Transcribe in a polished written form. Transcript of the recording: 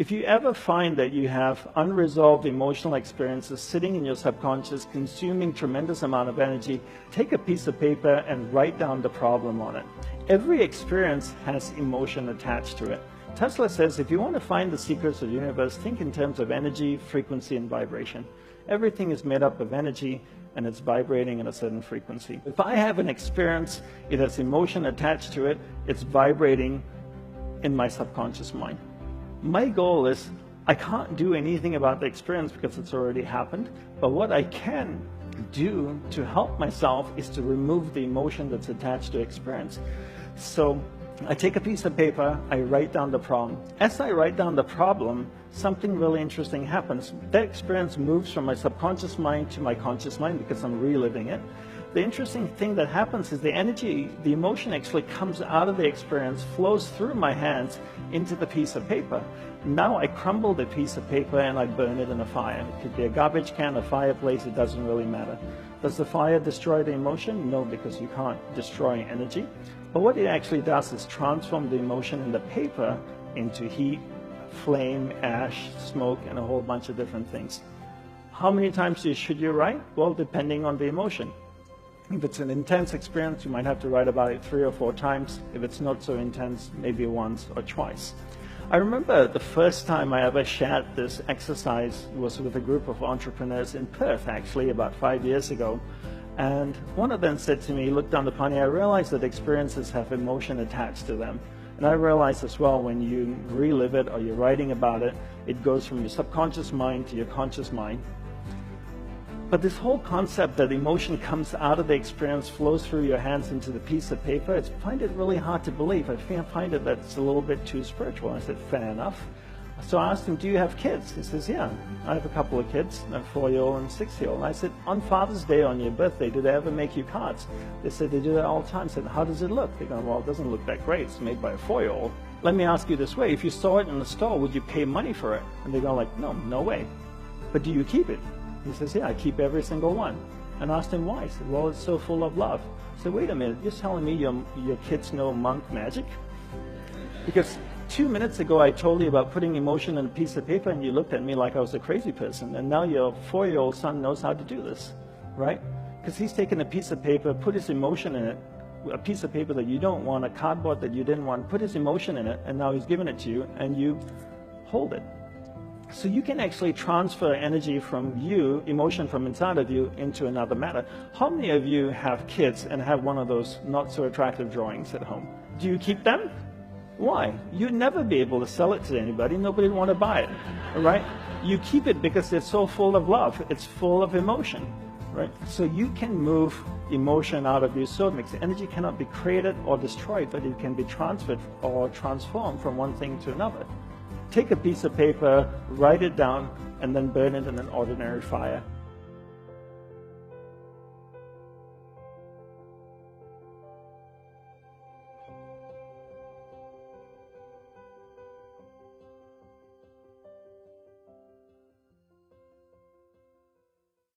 If you ever find that you have unresolved emotional experiences sitting in your subconscious, consuming tremendous amount of energy, take a piece of paper and write down the problem on it. Every experience has emotion attached to it. Tesla says if you want to find the secrets of the universe, think in terms of energy, frequency, and vibration. Everything is made up of energy, and it's vibrating at a certain frequency. If I have an experience, it has emotion attached to it, it's vibrating in my subconscious mind. My goal is, I can't do anything about the experience because it's already happened, but what I can do to help myself is to remove the emotion that's attached to experience. So I take a piece of paper, I write down the problem. As I write down the problem, something really interesting happens. That experience moves from my subconscious mind to my conscious mind because I'm reliving it. The interesting thing that happens is the energy, the emotion actually comes out of the experience, flows through my hands into the piece of paper. Now I crumble the piece of paper and I burn it in a fire. It could be a garbage can, a fireplace, it doesn't really matter. Does the fire destroy the emotion? No, because you can't destroy energy. But what it actually does is transform the emotion in the paper into heat, flame, ash, smoke, and a whole bunch of different things. How many times should you write? Well, depending on the emotion. If it's an intense experience, you might have to write about it 3 or 4 times. If it's not so intense, maybe once or twice. I remember the first time I ever shared this exercise was with a group of entrepreneurs in Perth, actually, about 5 years ago. And one of them said to me, "Look, Dandapani, I realize that experiences have emotion attached to them. And I realize as well, when you relive it or you're writing about it, it goes from your subconscious mind to your conscious mind. But this whole concept that emotion comes out of the experience, flows through your hands into the piece of paper, I find it really hard to believe. I find it that's a little bit too spiritual." I said, "Fair enough." So I asked him, "Do you have kids?" He says, "Yeah, I have a couple of kids, a 4-year-old and a 6-year-old. I said, "On Father's Day, on your birthday, do they ever make you cards?" They said, "They do that all the time." I said, "How does it look?" They go, "Well, it doesn't look that great. It's made by a 4-year-old. Let me ask you this way. If you saw it in the store, would you pay money for it?" And they go like, "No way." "But do you keep it?" He says, "Yeah, I keep every single one." And I asked him why. He said, "Well, it's so full of love." I said, "Wait a minute, you're telling me your kids know monk magic? Because 2 minutes ago I told you about putting emotion in a piece of paper and you looked at me like I was a crazy person, and now your 4-year-old son knows how to do this, right? Because he's taken a piece of paper, put his emotion in it, a piece of paper that you don't want, a cardboard that you didn't want, put his emotion in it, and now he's given it to you and you hold it. So you can actually transfer energy from you, emotion from inside of you, into another matter. How many of you have kids and have one of those not so attractive drawings at home? Do you keep them? Why? You'd never be able to sell it to anybody. Nobody would want to buy it, right? You keep it because it's so full of love. It's full of emotion, right? So you can move emotion out of you. So it makes energy cannot be created or destroyed, but it can be transferred or transformed from one thing to another. Take a piece of paper, write it down, and then burn it in an ordinary fire.